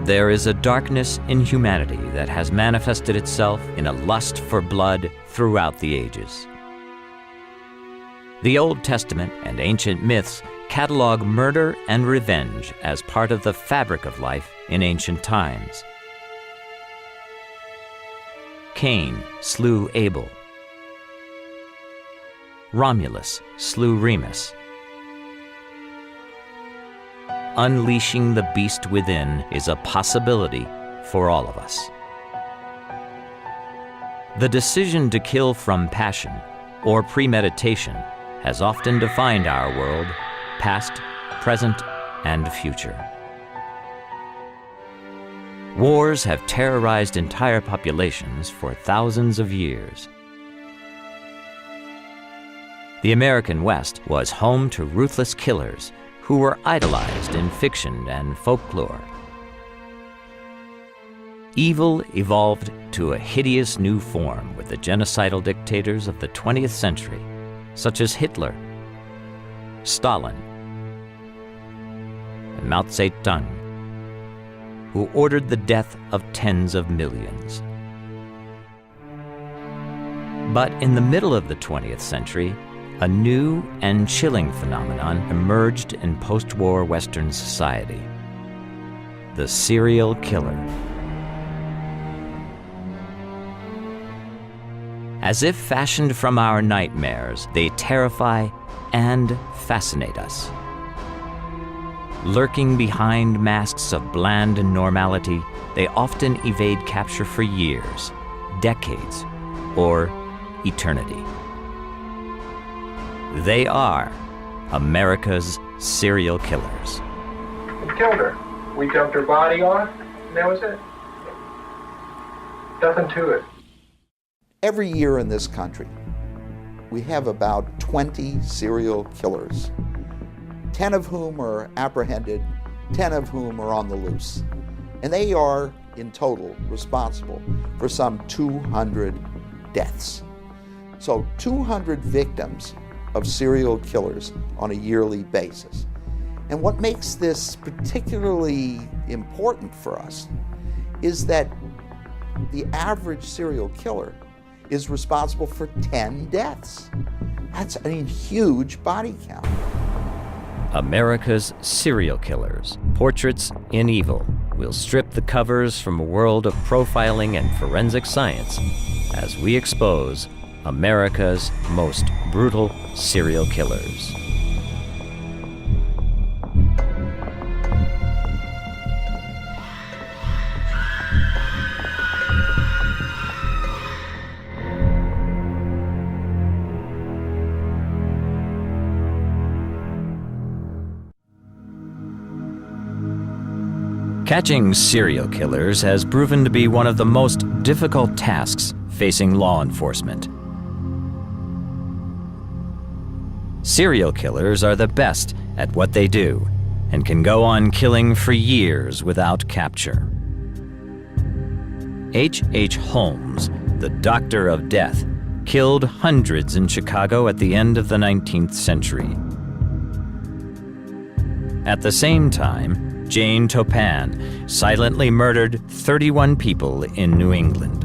there is a darkness in humanity that has manifested itself in a lust for blood throughout the ages. The Old Testament and ancient myths catalog murder and revenge as part of the fabric of life in ancient times. Cain slew Abel. Romulus slew Remus. Unleashing the beast within is a possibility for all of us. The decision to kill from passion or premeditation has often defined our world, past, present, and future. Wars have terrorized entire populations for thousands of years. The American West was home to ruthless killers who were idolized in fiction and folklore. Evil evolved to a hideous new form with the genocidal dictators of the 20th century, such as Hitler, Stalin, and Mao Zedong, who ordered the death of tens of millions. But in the middle of the 20th century, a new and chilling phenomenon emerged in post-war Western society: the serial killer. As if fashioned from our nightmares, they terrify and fascinate us. Lurking behind masks of bland normality, they often evade capture for years, decades, or eternity. They are America's serial killers. We killed her. We dumped her body off, and that was it. Nothing to it. Every year in this country, we have about 20 serial killers, 10 of whom are apprehended, 10 of whom are on the loose. And they are, in total, responsible for some 200 deaths. So 200 victims of serial killers on a yearly basis. And what makes this particularly important for us is that the average serial killer is responsible for 10 deaths. That's a huge body count. America's Serial Killers, Portraits in Evil, will strip the covers from a world of profiling and forensic science as we expose America's most brutal serial killers. Catching serial killers has proven to be one of the most difficult tasks facing law enforcement. Serial killers are the best at what they do and can go on killing for years without capture. H. Holmes, the Doctor of Death, killed hundreds in Chicago at the end of the 19th century. At the same time, Jane Toppan silently murdered 31 people in New England.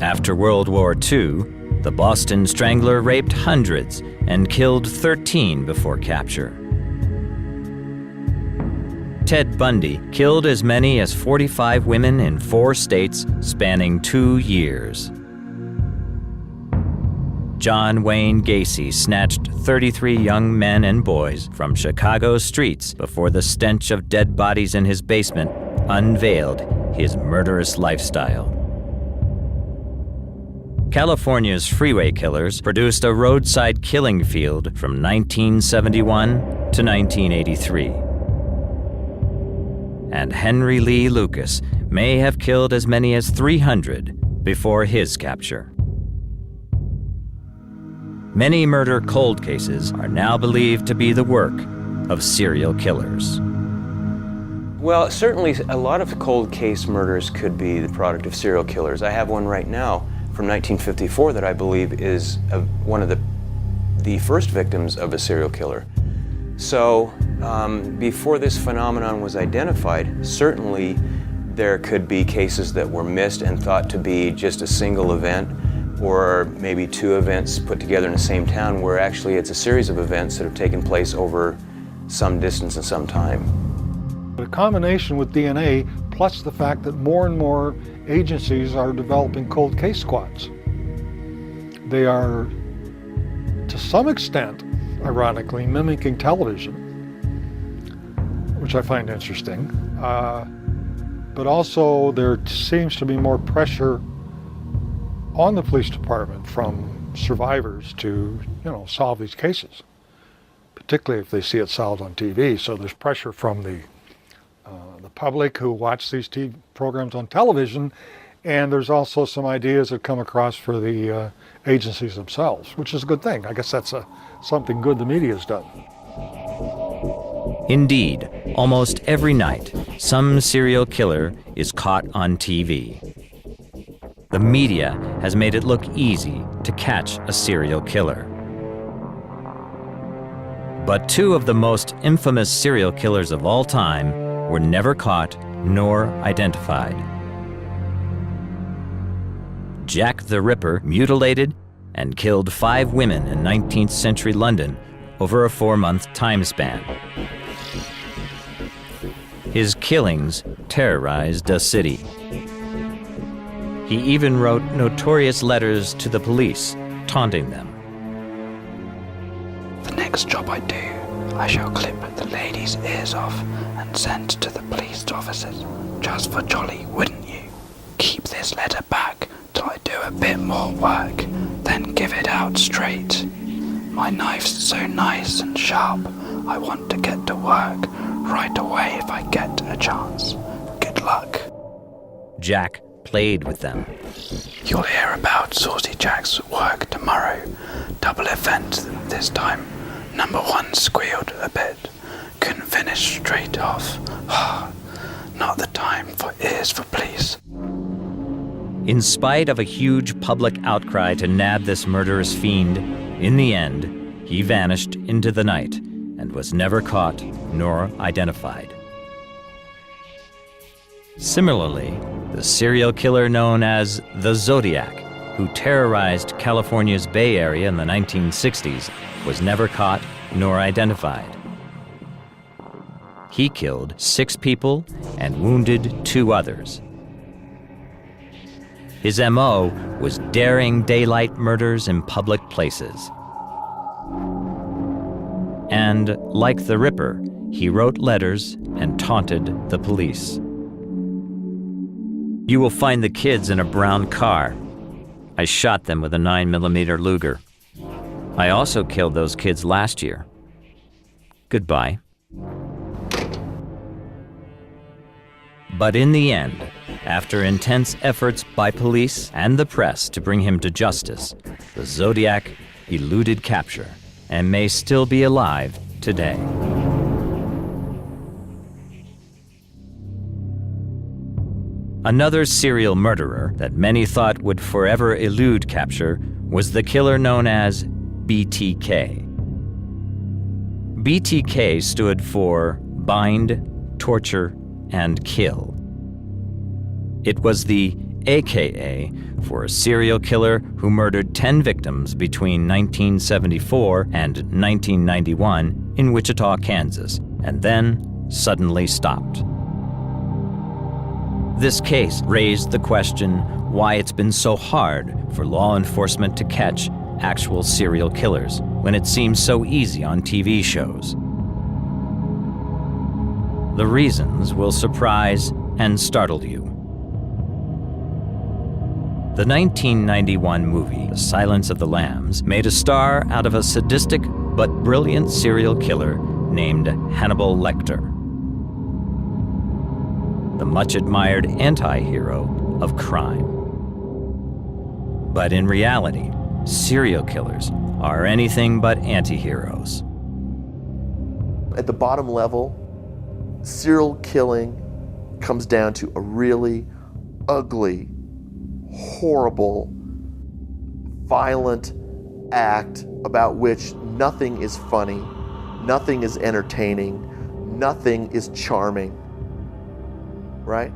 After World War II, the Boston Strangler raped hundreds and killed 13 before capture. Ted Bundy killed as many as 45 women in 4 states spanning 2 years. John Wayne Gacy snatched 33 young men and boys from Chicago's streets before the stench of dead bodies in his basement unveiled his murderous lifestyle. California's freeway killers produced a roadside killing field from 1971 to 1983. And Henry Lee Lucas may have killed as many as 300 before his capture. Many murder cold cases are now believed to be the work of serial killers. Well, certainly a lot of cold case murders could be the product of serial killers. I have one right now from 1954 that I believe is one of the first victims of a serial killer. So before this phenomenon was identified, certainly there could be cases that were missed and thought to be just a single event, or maybe two events put together in the same town, where actually it's a series of events that have taken place over some distance and some time. A combination with DNA, plus the fact that more and more agencies are developing cold case squads. They are, to some extent, ironically, mimicking television, which I find interesting. But also there seems to be more pressure on the police department from survivors to, solve these cases, particularly if they see it solved on TV. So there's pressure from the public who watch these TV programs on television, and there's also some ideas that come across for the agencies themselves, which is a good thing. I guess that's something good the media has done. Indeed, almost every night, some serial killer is caught on TV. The media has made it look easy to catch a serial killer. But two of the most infamous serial killers of all time were never caught nor identified. Jack the Ripper mutilated and killed 5 women in 19th century London over a 4-month time span. His killings terrorized a city. He even wrote notorious letters to the police, taunting them. The next job I do, I shall clip the ladies' ears off and send to the police officers. Just for jolly, wouldn't you? Keep this letter back till I do a bit more work, then give it out straight. My knife's so nice and sharp, I want to get to work right away if I get a chance. Good luck. Jack played with them. You'll hear about Saucy Jack's work tomorrow. Double event this time. Number 1 squealed a bit. Couldn't finish straight off. Not the time for ears for police. In spite of a huge public outcry to nab this murderous fiend, in the end, he vanished into the night and was never caught nor identified. Similarly, the serial killer known as the Zodiac, who terrorized California's Bay Area in the 1960s, was never caught nor identified. He killed 6 people and wounded 2 others. His MO was daring daylight murders in public places. And, like the Ripper, he wrote letters and taunted the police. You will find the kids in a brown car. I shot them with a 9mm Luger. I also killed those kids last year. Goodbye. But in the end, after intense efforts by police and the press to bring him to justice, the Zodiac eluded capture and may still be alive today. Another serial murderer that many thought would forever elude capture was the killer known as BTK. BTK stood for Bind, Torture, and Kill. It was the AKA for a serial killer who murdered 10 victims between 1974 and 1991 in Wichita, Kansas, and then suddenly stopped. This case raised the question why it's been so hard for law enforcement to catch actual serial killers when it seems so easy on TV shows. The reasons will surprise and startle you. The 1991 movie, The Silence of the Lambs, made a star out of a sadistic but brilliant serial killer named Hannibal Lecter, the much-admired anti-hero of crime. But in reality, serial killers are anything but anti-heroes. At the bottom level, serial killing comes down to a really ugly, horrible, violent act about which nothing is funny, Nothing is entertaining. Nothing is charming, right?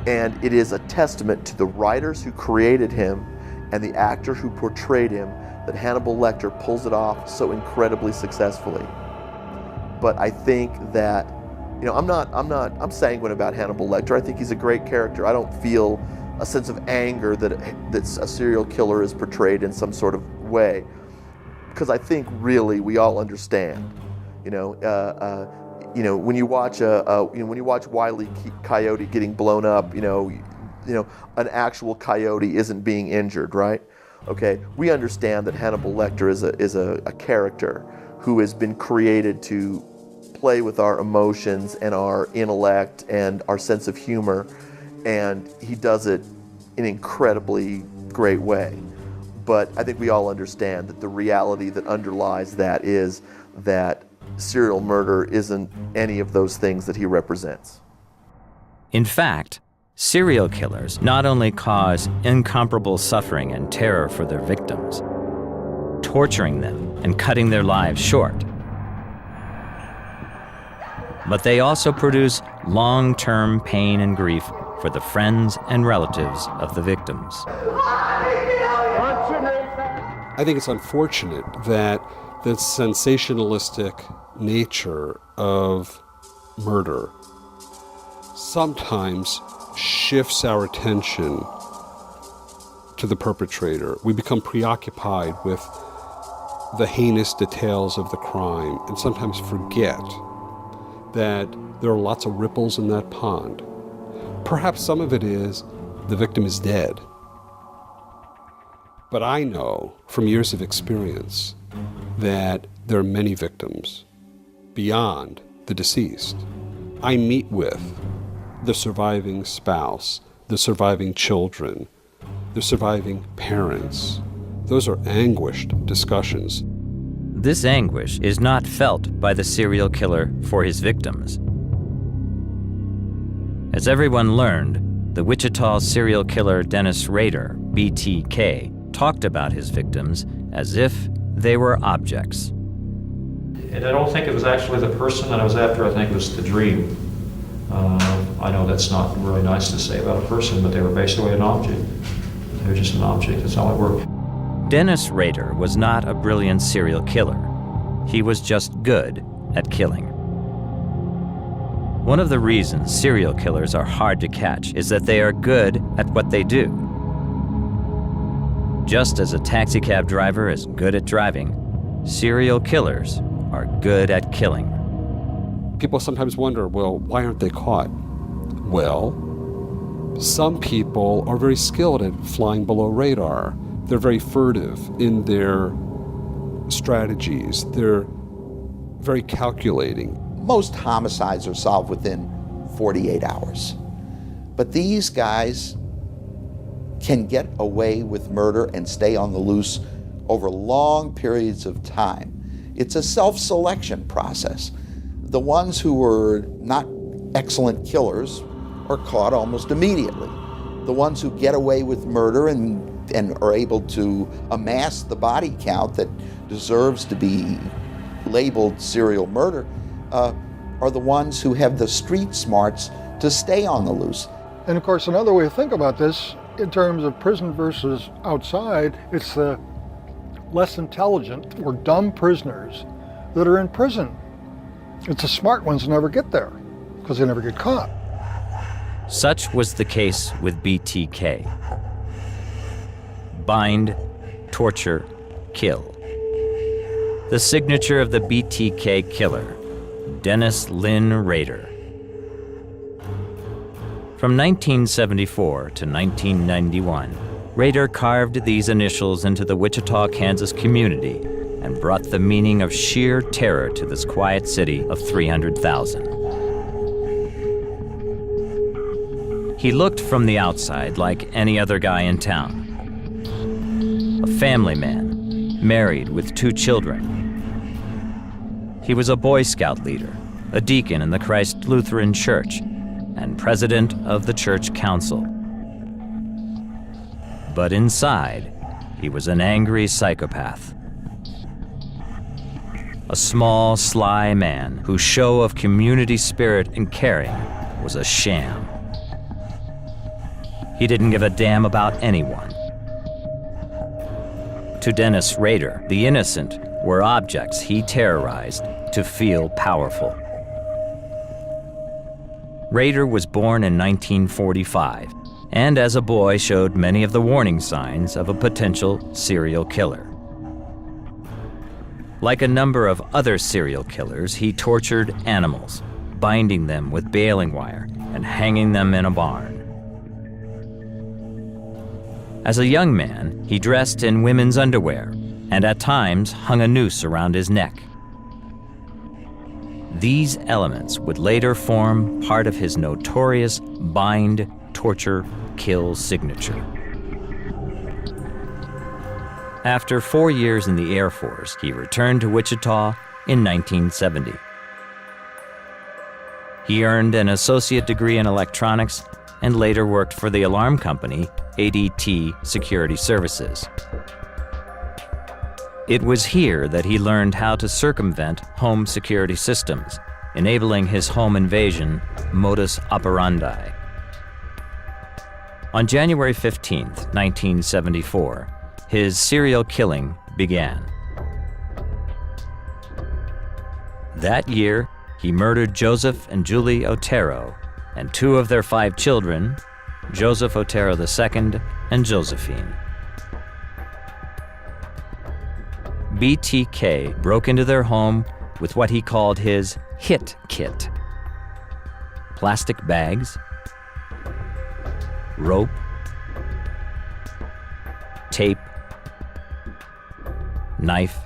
And it is a testament to the writers who created him and the actor who portrayed him that Hannibal Lecter pulls it off so incredibly successfully. But I think that, you know, I'm sanguine about Hannibal Lecter. I think he's a great character. I don't feel a sense of anger that a serial killer is portrayed in some sort of way, because I think really we all understand. You know, when you watch when you watch Wile E. Coyote getting blown up, you know, an actual coyote isn't being injured, right? Okay, we understand that Hannibal Lecter is a character who has been created to play with our emotions and our intellect and our sense of humor, and he does it in an incredibly great way. But I think we all understand that the reality that underlies that is that serial murder isn't any of those things that he represents. In fact, serial killers not only cause incomparable suffering and terror for their victims, torturing them and cutting their lives short, but they also produce long-term pain and grief for the friends and relatives of the victims. I think it's unfortunate that the sensationalistic nature of murder sometimes shifts our attention to the perpetrator. We become preoccupied with the heinous details of the crime and sometimes forget that there are lots of ripples in that pond. Perhaps some of it is the victim is dead. But I know from years of experience that there are many victims beyond the deceased. I meet with the surviving spouse, the surviving children, the surviving parents. Those are anguished discussions. This anguish is not felt by the serial killer for his victims. As everyone learned, the Wichita serial killer Dennis Rader, BTK, talked about his victims as if they were objects. And I don't think it was actually the person that I was after, I think it was the dream. I know that's not really nice to say about a person, but they were basically an object. They were just an object, that's how it worked. Dennis Rader was not a brilliant serial killer. He was just good at killing. One of the reasons serial killers are hard to catch is that they are good at what they do. Just as a taxicab driver is good at driving, serial killers are good at killing. People sometimes wonder, well, why aren't they caught? Well, some people are very skilled at flying below radar. They're very furtive in their strategies. They're very calculating. Most homicides are solved within 48 hours. But these guys can get away with murder and stay on the loose over long periods of time. It's a self-selection process. The ones who were not excellent killers are caught almost immediately. The ones who get away with murder and are able to amass the body count that deserves to be labeled serial murder are the ones who have the street smarts to stay on the loose. And of course, another way to think about this, in terms of prison versus outside, it's the less intelligent or dumb prisoners that are in prison. It's the smart ones who never get there because they never get caught. Such was the case with BTK. Bind, torture, kill. The signature of the BTK killer, Dennis Lynn Rader. From 1974 to 1991, Rader carved these initials into the Wichita, Kansas community and brought the meaning of sheer terror to this quiet city of 300,000. He looked from the outside like any other guy in town. A family man, married with 2 children. He was a Boy Scout leader, a deacon in the Christ Lutheran Church, and president of the church council. But inside, he was an angry psychopath. a small, sly man whose show of community spirit and caring was a sham. He didn't give a damn about anyone. To Dennis Rader, the innocent were objects he terrorized to feel powerful. Rader was born in 1945, and as a boy showed many of the warning signs of a potential serial killer. Like a number of other serial killers, he tortured animals, binding them with baling wire and hanging them in a barn. As a young man, he dressed in women's underwear and at times hung a noose around his neck. These elements would later form part of his notorious bind, torture, kill signature. After 4 years in the Air Force, he returned to Wichita in 1970. He earned an associate degree in electronics and later worked for the alarm company ADT Security Services. It was here that he learned how to circumvent home security systems, enabling his home invasion modus operandi. On January 15, 1974, his serial killing began. That year, he murdered Joseph and Julie Otero and 2 of their 5 children, Joseph Otero II and Josephine. BTK broke into their home with what he called his hit kit: plastic bags, rope, tape, knife,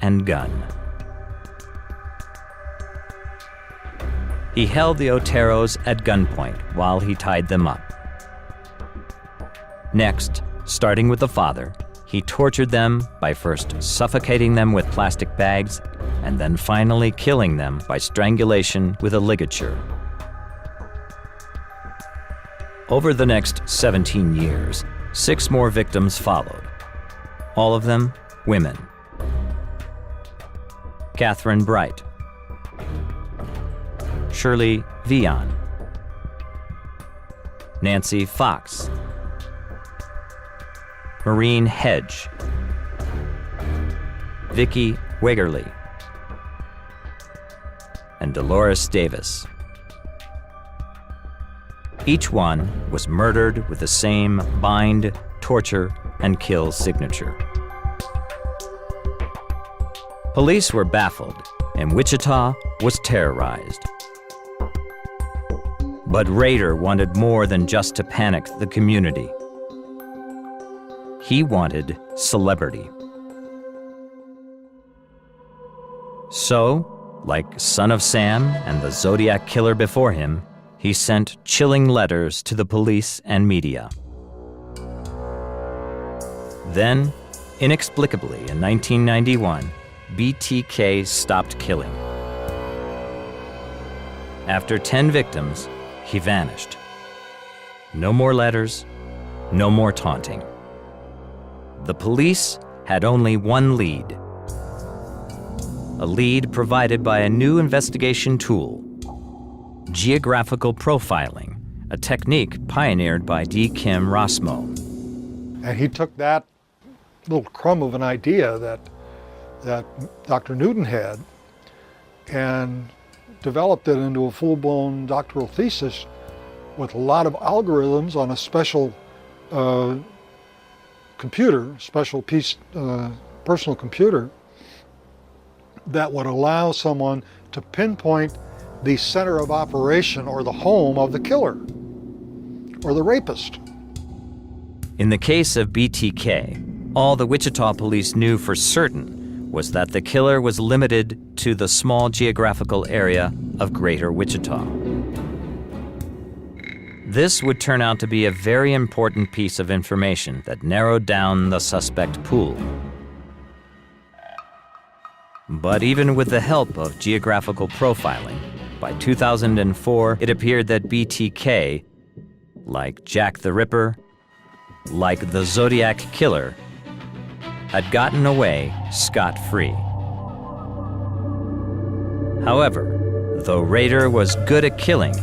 and gun. He held the Oteros at gunpoint while he tied them up. Next, starting with the father, he tortured them by first suffocating them with plastic bags and then finally killing them by strangulation with a ligature. Over the next 17 years, 6 more victims followed, all of them women. Catherine Bright, Shirley Vian, Nancy Fox, Maureen Hedge, Vicki Wegerle, and Dolores Davis. Each one was murdered with the same bind, torture, and kill signature. Police were baffled, and Wichita was terrorized. But Rader wanted more than just to panic the community. He wanted celebrity. So, like Son of Sam and the Zodiac Killer before him, he sent chilling letters to the police and media. Then, inexplicably in 1991, BTK stopped killing. After 10 victims, he vanished. No more letters, no more taunting. The police had only one lead. A lead provided by a new investigation tool: geographical profiling, a technique pioneered by D. Kim Rossmo. And he took that little crumb of an idea that Dr. Newton had and developed it into a full-blown doctoral thesis with a lot of algorithms on a special computer, special piece, personal computer, that would allow someone to pinpoint the center of operation or the home of the killer or the rapist. In the case of BTK, all the Wichita police knew for certain was that the killer was limited to the small geographical area of Greater Wichita. This would turn out to be a very important piece of information that narrowed down the suspect pool. But even with the help of geographical profiling, by 2004, it appeared that BTK like Jack the Ripper, like the Zodiac Killer, had gotten away scot-free. However, though Rader was good at killing,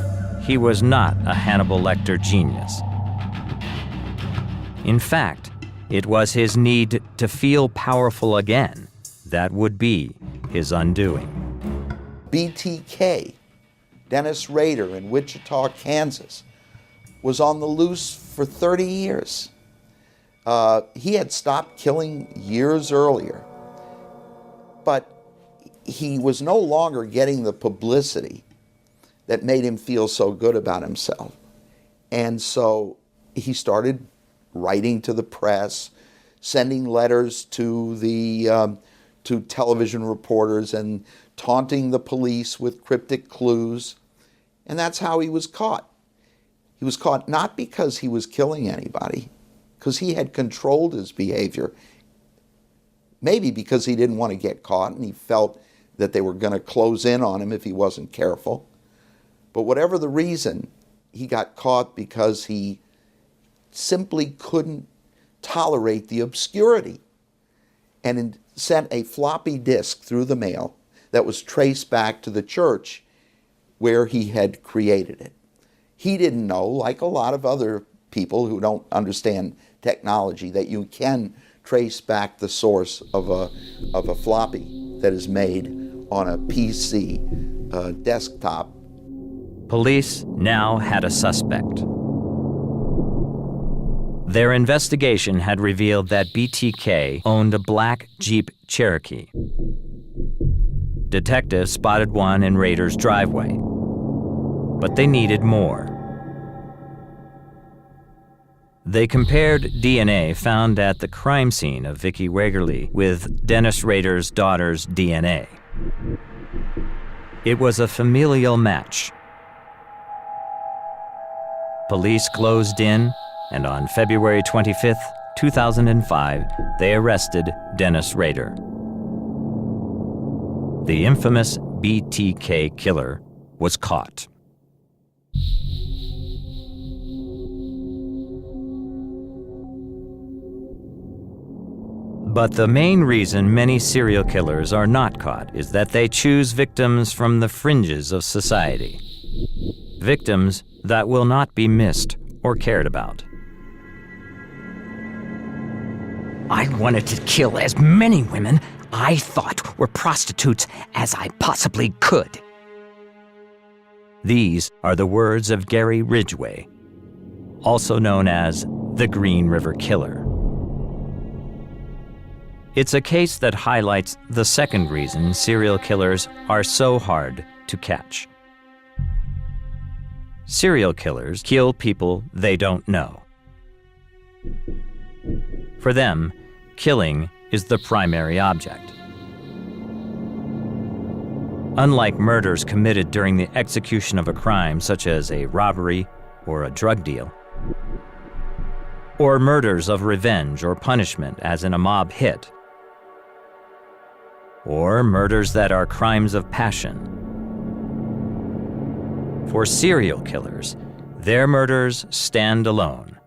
he was not a Hannibal Lecter genius. In fact, it was his need to feel powerful again that would be his undoing. BTK, Dennis Rader in Wichita, Kansas, was on the loose for 30 years. He had stopped killing years earlier, but he was no longer getting the publicity that made him feel so good about himself. And so he started writing to the press, sending letters to to television reporters and taunting the police with cryptic clues. And that's how he was caught. He was caught not because he was killing anybody, because he had controlled his behavior, maybe because he didn't want to get caught and he felt that they were going to close in on him if he wasn't careful. But whatever the reason, he got caught because he simply couldn't tolerate the obscurity and sent a floppy disk through the mail that was traced back to the church where he had created it. He didn't know, like a lot of other people who don't understand technology, that you can trace back the source of a floppy that is made on a PC desktop. Police now had a suspect. Their investigation had revealed that BTK owned a black Jeep Cherokee. Detectives spotted one in Rader's driveway, but they needed more. They compared DNA found at the crime scene of Vicki Wegerle with Dennis Rader's daughter's DNA. It was a familial match. Police closed in, and on February 25th, 2005, they arrested Dennis Rader. The infamous BTK killer was caught. But the main reason many serial killers are not caught is that they choose victims from the fringes of society. Victims that will not be missed or cared about. I wanted to kill as many women I thought were prostitutes as I possibly could. These are the words of Gary Ridgway, also known as the Green River Killer. It's a case that highlights the second reason serial killers are so hard to catch. Serial killers kill people they don't know. For them, killing is the primary object. Unlike murders committed during the execution of a crime, such as a robbery or a drug deal, or murders of revenge or punishment, as in a mob hit, or murders that are crimes of passion. For serial killers, their murders stand alone.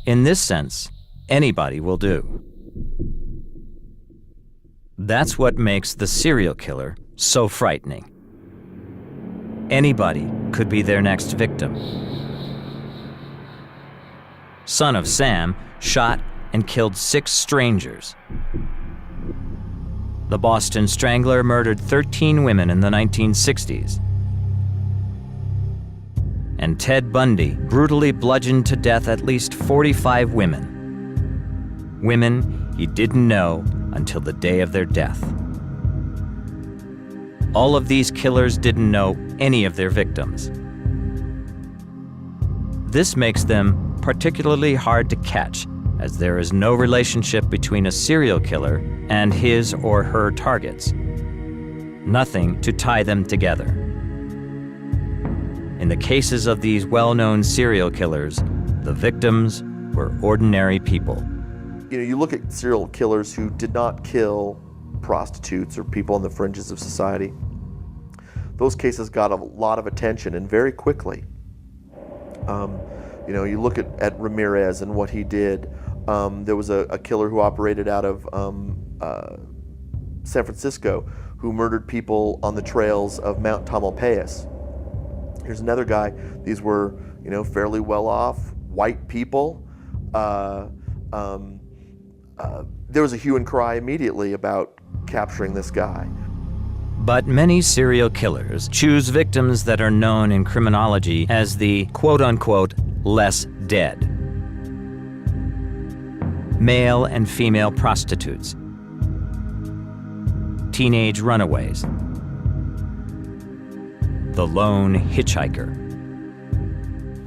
In this sense, anybody will do. That's what makes the serial killer so frightening. Anybody could be their next victim. Son of Sam shot and killed 6 strangers. The Boston Strangler murdered 13 women in the 1960s. And Ted Bundy brutally bludgeoned to death at least 45 women. Women he didn't know until the day of their death. All of these killers didn't know any of their victims. This makes them particularly hard to catch, as there is no relationship between a serial killer and his or her targets. Nothing to tie them together. In the cases of these well-known serial killers, the victims were ordinary people. You know, you look at serial killers who did not kill prostitutes or people on the fringes of society. Those cases got a lot of attention and very quickly. You look at Ramirez and what he did. There was a killer who operated out of San Francisco who murdered people on the trails of Mount Tamalpais. Here's another guy. These were, fairly well-off white people. There was a hue and cry immediately about capturing this guy. But many serial killers choose victims that are known in criminology as the quote-unquote less dead. Male and female prostitutes, teenage runaways, the lone hitchhiker.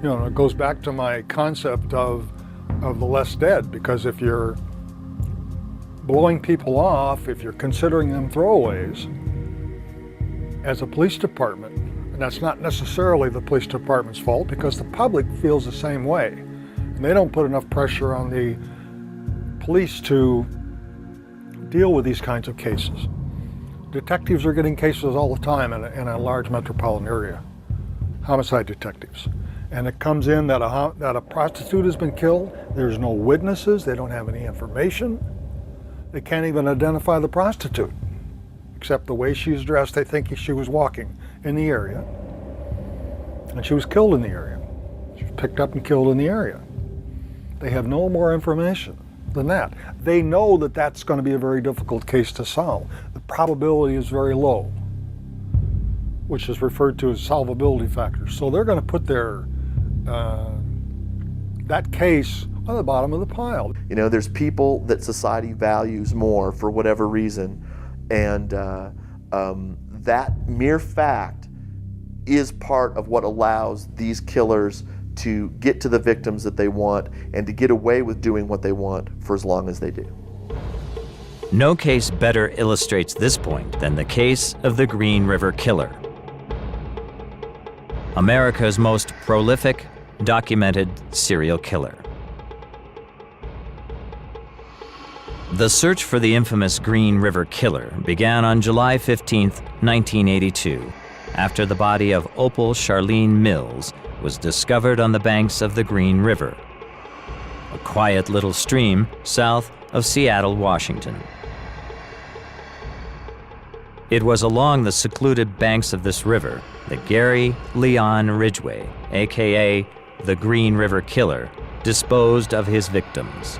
It goes back to my concept of the less dead, because if you're blowing people off, if you're considering them throwaways, as a police department, and that's not necessarily the police department's fault, because the public feels the same way. And they don't put enough pressure on the police to deal with these kinds of cases. Detectives are getting cases all the time in a large metropolitan area, homicide detectives. And it comes in that a prostitute has been killed, there's no witnesses, they don't have any information, they can't even identify the prostitute. Except the way she's dressed, they think she was walking in the area. And she was killed in the area. She was picked up and killed in the area. They have no more information than that. They know that that's going to be a very difficult case to solve. The probability is very low, which is referred to as solvability factors. So they're going to put that case on the bottom of the pile. There's people that society values more for whatever reason. And that mere fact is part of what allows these killers to get to the victims that they want and to get away with doing what they want for as long as they do. No case better illustrates this point than the case of the Green River Killer, America's most prolific documented serial killer. The search for the infamous Green River Killer began on July 15, 1982, after the body of Opal Charlene Mills was discovered on the banks of the Green River, a quiet little stream south of Seattle, Washington. It was along the secluded banks of this river that Gary Leon Ridgway, aka the Green River Killer, disposed of his victims.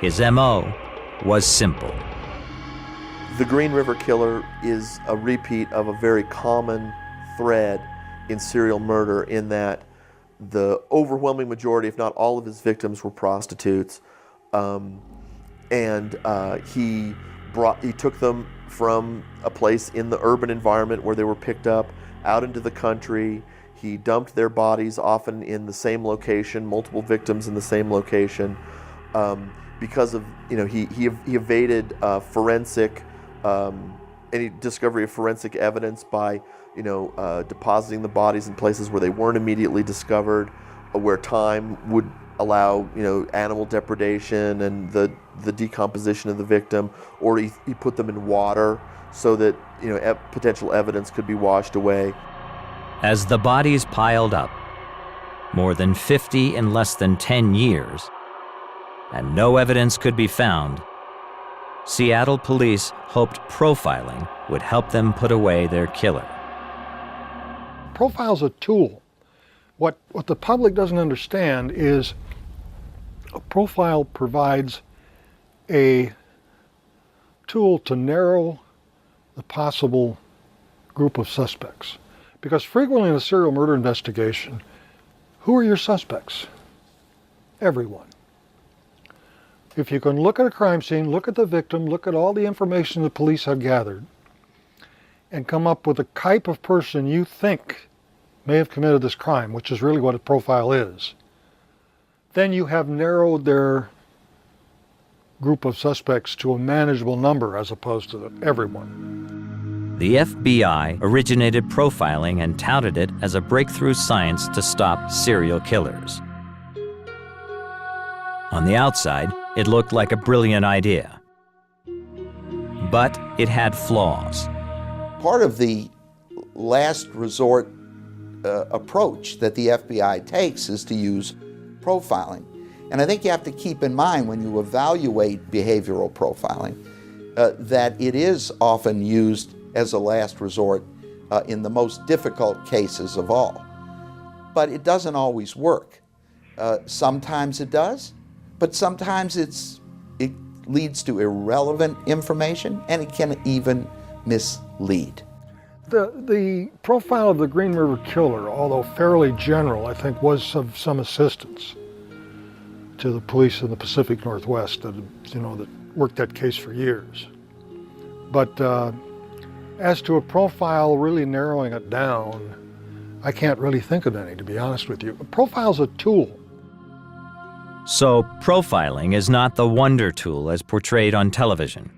His MO was simple. The Green River Killer is a repeat of a very common thread in serial murder, in that the overwhelming majority, if not all of his victims, were prostitutes. He took them from a place in the urban environment where they were picked up out into the country. He dumped their bodies often in the same location, multiple victims in the same location. Because of, he evaded forensic, any discovery of forensic evidence by, depositing the bodies in places where they weren't immediately discovered, where time would allow, animal depredation and the decomposition of the victim, or he put them in water so that, potential evidence could be washed away. As the bodies piled up, more than 50 in less than 10 years, and no evidence could be found, Seattle police hoped profiling would help them put away their killer. Profile's a tool. What the public doesn't understand is a profile provides a tool to narrow the possible group of suspects. Because frequently in a serial murder investigation, who are your suspects? Everyone. If you can look at a crime scene, look at the victim, look at all the information the police have gathered, and come up with a type of person you think may have committed this crime, which is really what a profile is, then you have narrowed their group of suspects to a manageable number as opposed to everyone. The FBI originated profiling and touted it as a breakthrough science to stop serial killers. On the outside, it looked like a brilliant idea. But it had flaws. Part of the last resort approach that the FBI takes is to use profiling. And I think you have to keep in mind when you evaluate behavioral profiling that it is often used as a last resort in the most difficult cases of all. But it doesn't always work. Sometimes it does, but sometimes it leads to irrelevant information, and it can even mislead. The profile of the Green River Killer, although fairly general, I think was of some assistance to the police in the Pacific Northwest that worked that case for years. But as to a profile really narrowing it down, I can't really think of any, to be honest with you. A profile's a tool. So profiling is not the wonder tool as portrayed on television.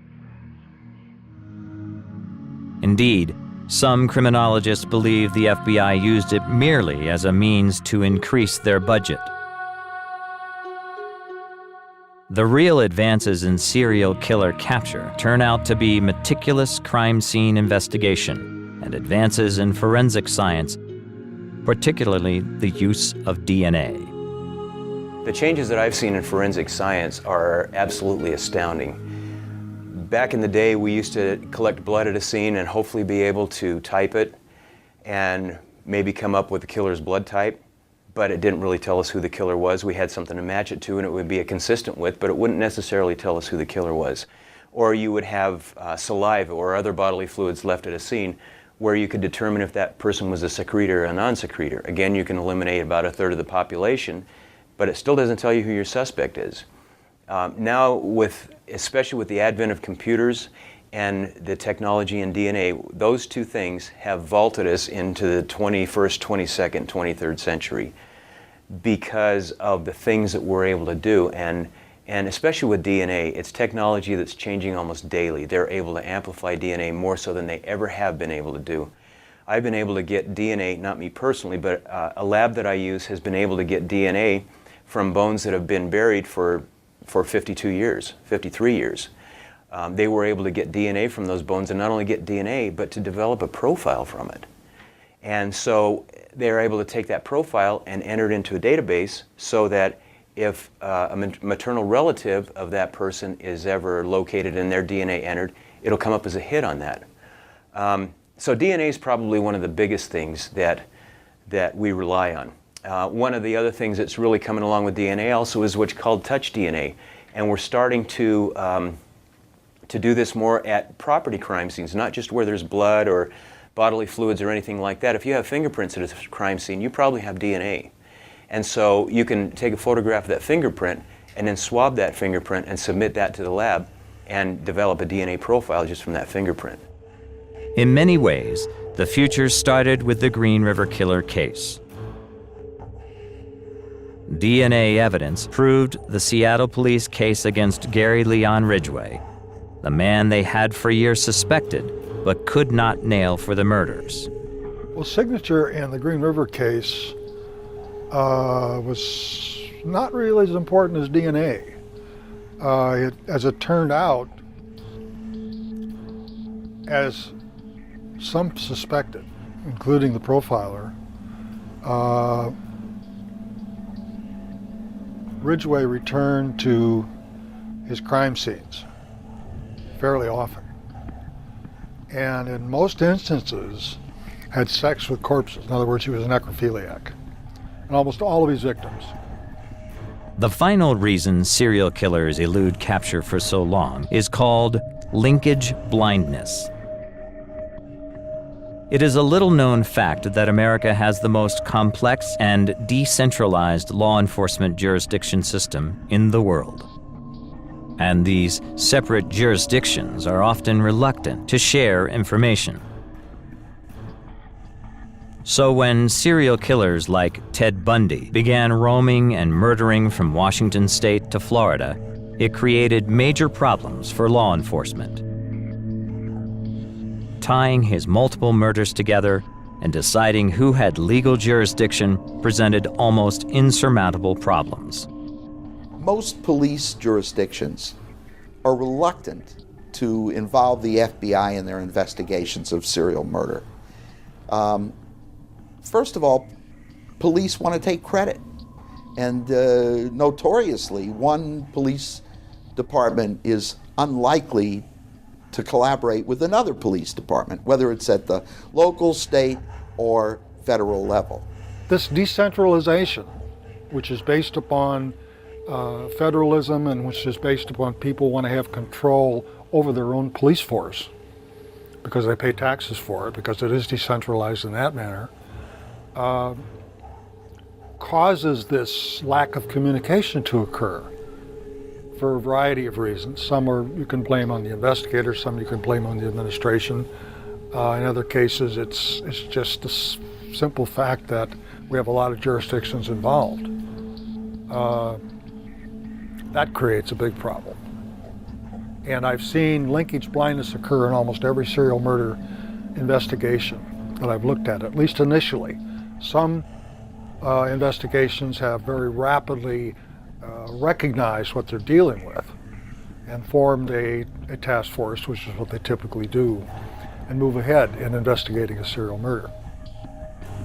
Indeed, some criminologists believe the FBI used it merely as a means to increase their budget. The real advances in serial killer capture turn out to be meticulous crime scene investigation and advances in forensic science, particularly the use of DNA. The changes that I've seen in forensic science are absolutely astounding. Back in the day, we used to collect blood at a scene and hopefully be able to type it and maybe come up with the killer's blood type, but it didn't really tell us who the killer was. We had something to match it to and it would be consistent with, but it wouldn't necessarily tell us who the killer was. Or you would have saliva or other bodily fluids left at a scene where you could determine if that person was a secretor or a non-secretor. Again, you can eliminate about a third of the population, but it still doesn't tell you who your suspect is. Now, especially with the advent of computers and the technology in DNA, those two things have vaulted us into the 21st, 22nd, 23rd century because of the things that we're able to do. And especially with DNA, it's technology that's changing almost daily. They're able to amplify DNA more so than they ever have been able to do. I've been able to get DNA, not me personally, but a lab that I use has been able to get DNA from bones that have been buried for 52 years, 53 years. They were able to get DNA from those bones, and not only get DNA, but to develop a profile from it. And so they're able to take that profile and enter it into a database so that if a maternal relative of that person is ever located and their DNA entered, it'll come up as a hit on that. So DNA is probably one of the biggest things that we rely on. One of the other things that's really coming along with DNA also is what's called touch DNA. And we're starting to do this more at property crime scenes, not just where there's blood or bodily fluids or anything like that. If you have fingerprints at a crime scene, you probably have DNA. And so you can take a photograph of that fingerprint and then swab that fingerprint and submit that to the lab and develop a DNA profile just from that fingerprint. In many ways, the future started with the Green River Killer case. DNA evidence proved the Seattle police case against Gary Leon Ridgway, the man they had for years suspected but could not nail for the murders. Well, signature in the Green River case was not really as important as DNA. As it turned out, as some suspected, including the profiler, Ridgway returned to his crime scenes fairly often, and in most instances had sex with corpses. In other words, he was a necrophiliac, and almost all of his victims. The final reason serial killers elude capture for so long is called linkage blindness. It is a little-known fact that America has the most complex and decentralized law enforcement jurisdiction system in the world. And these separate jurisdictions are often reluctant to share information. So when serial killers like Ted Bundy began roaming and murdering from Washington state to Florida, it created major problems for law enforcement. Tying his multiple murders together and deciding who had legal jurisdiction presented almost insurmountable problems. Most police jurisdictions are reluctant to involve the FBI in their investigations of serial murder. First of all, police want to take credit. And notoriously, one police department is unlikely to collaborate with another police department, whether it's at the local, state, or federal level. This decentralization, which is based upon federalism and which is based upon people want to have control over their own police force because they pay taxes for it, because it is decentralized in that manner, causes this lack of communication to occur for a variety of reasons. Some you can blame on the investigators, some you can blame on the administration. In other cases, it's just the simple fact that we have a lot of jurisdictions involved. That creates a big problem. And I've seen linkage blindness occur in almost every serial murder investigation that I've looked at least initially. Some investigations have very rapidly recognized what they're dealing with and formed a task force, which is what they typically do, and move ahead in investigating a serial murder.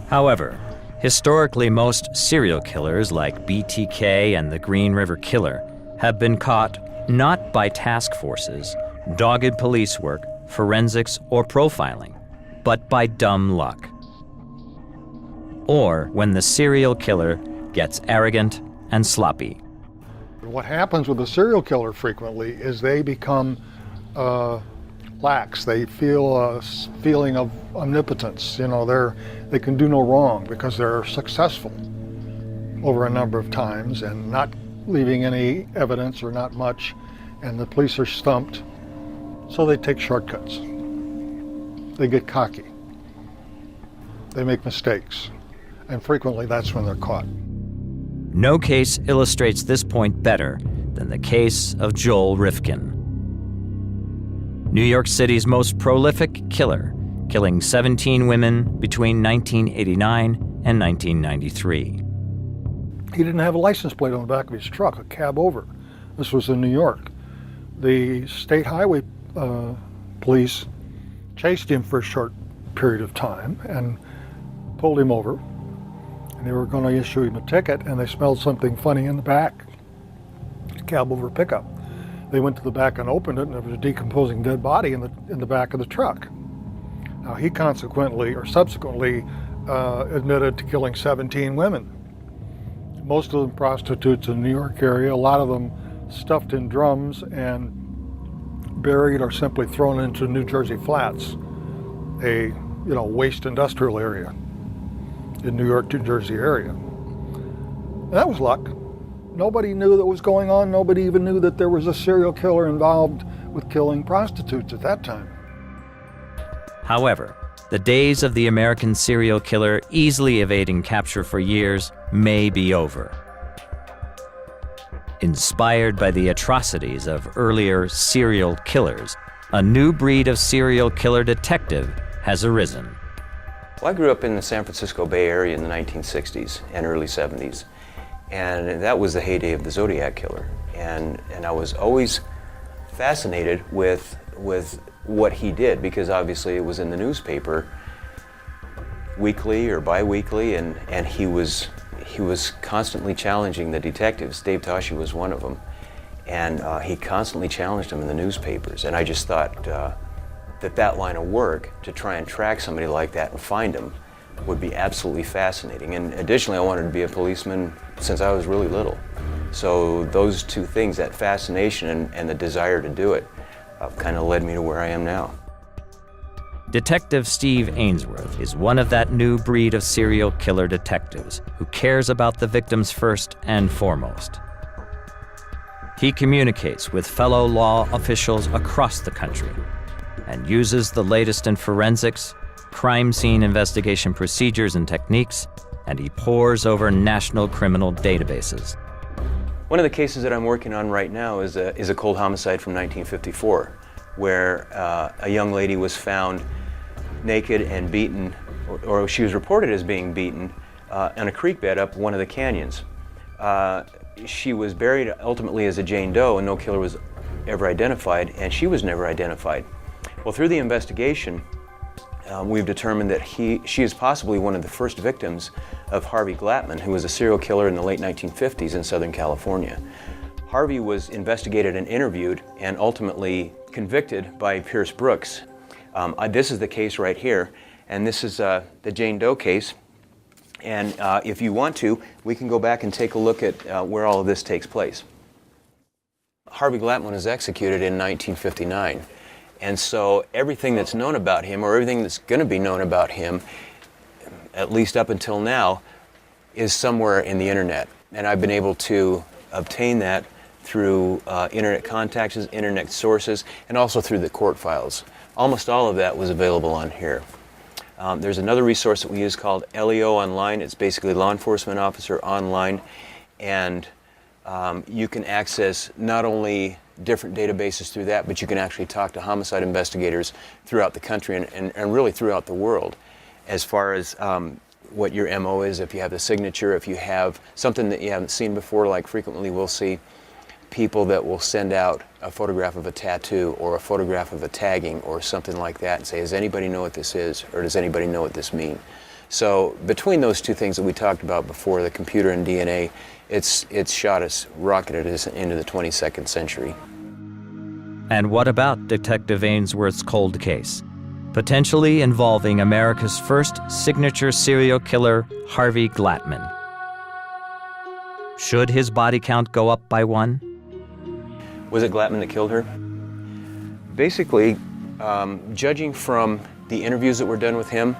However, historically most serial killers like BTK and the Green River Killer have been caught not by task forces, dogged police work, forensics, or profiling, but by dumb luck. Or when the serial killer gets arrogant and sloppy. What happens with a serial killer frequently is they become lax. They feel a feeling of omnipotence. They can do no wrong because they're successful over a number of times and not leaving any evidence or not much, and the police are stumped, so they take shortcuts. They get cocky. They make mistakes, and frequently that's when they're caught. No case illustrates this point better than the case of Joel Rifkin. New York City's most prolific killer, killing 17 women between 1989 and 1993. He didn't have a license plate on the back of his truck, a cab over. This was in New York. The state highway police chased him for a short period of time and pulled him over. And they were going to issue him a ticket, and they smelled something funny in the back, a cab over pickup. They went to the back and opened it, and there was a decomposing dead body in the back of the truck. Now, he subsequently admitted to killing 17 women. Most of them prostitutes in the New York area, a lot of them stuffed in drums and buried or simply thrown into New Jersey Flats, a waste industrial area in New York, New Jersey area. And that was luck. Nobody knew that was going on. Nobody even knew that there was a serial killer involved with killing prostitutes at that time. However, the days of the American serial killer easily evading capture for years may be over. Inspired by the atrocities of earlier serial killers, a new breed of serial killer detective has arisen. Well, I grew up in the San Francisco Bay Area in the 1960s and early 70s, and that was the heyday of the Zodiac Killer. And I was always fascinated with what he did, because obviously it was in the newspaper weekly or bi-weekly, and he was constantly challenging the detectives. Dave Toschi was one of them, and he constantly challenged them in the newspapers. And I just thought that line of work, to try and track somebody like that and find him, would be absolutely fascinating. And additionally, I wanted to be a policeman since I was really little. So those two things, that fascination and the desire to do it, kind of led me to where I am now. Detective Steve Ainsworth is one of that new breed of serial killer detectives who cares about the victims first and foremost. He communicates with fellow law officials across the country and uses the latest in forensics, crime scene investigation procedures and techniques, and he pores over national criminal databases. One of the cases that I'm working on right now is a cold homicide from 1954, where a young lady was found naked and beaten, or she was reported as being beaten, on a creek bed up one of the canyons. She was buried ultimately as a Jane Doe, and no killer was ever identified, and she was never identified. Well, through the investigation, we've determined that she is possibly one of the first victims of Harvey Glattman, who was a serial killer in the late 1950s in Southern California. Harvey was investigated and interviewed and ultimately convicted by Pierce Brooks. This is the case right here, and this is the Jane Doe case. And if you want to, we can go back and take a look at where all of this takes place. Harvey Glattman was executed in 1959. And so everything that's known about him, or everything that's going to be known about him, at least up until now, is somewhere in the internet. And I've been able to obtain that through internet contacts, internet sources, and also through the court files. Almost all of that was available on here. There's another resource that we use called LEO Online. It's basically Law Enforcement Officer Online. And you can access not only different databases through that, but you can actually talk to homicide investigators throughout the country and really throughout the world as far as what your MO is, if you have the signature, if you have something that you haven't seen before. Like frequently we'll see people that will send out a photograph of a tattoo or a photograph of a tagging or something like that and say, does anybody know what this is, or does anybody know what this means? So between those two things that we talked about before, the computer and DNA, it's rocketed us into the 22nd century. And what about Detective Ainsworth's cold case? Potentially involving America's first signature serial killer, Harvey Glattman. Should his body count go up by 1? Was it Glattman that killed her? Basically, judging from the interviews that were done with him,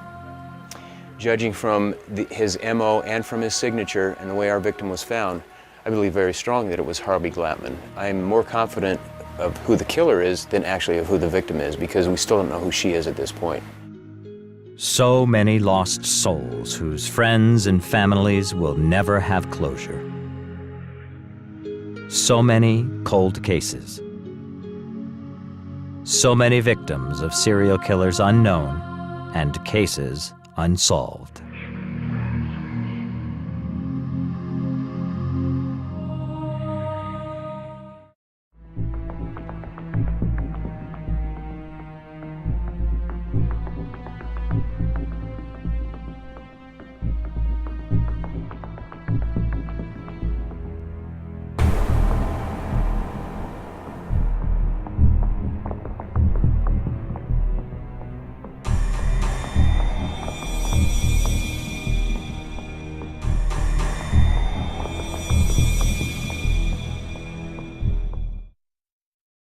judging from his MO and from his signature and the way our victim was found, I believe very strongly that it was Harvey Glattman. I'm more confident of who the killer is than actually of who the victim is, because we still don't know who she is at this point. So many lost souls whose friends and families will never have closure. So many cold cases. So many victims of serial killers unknown and cases unsolved.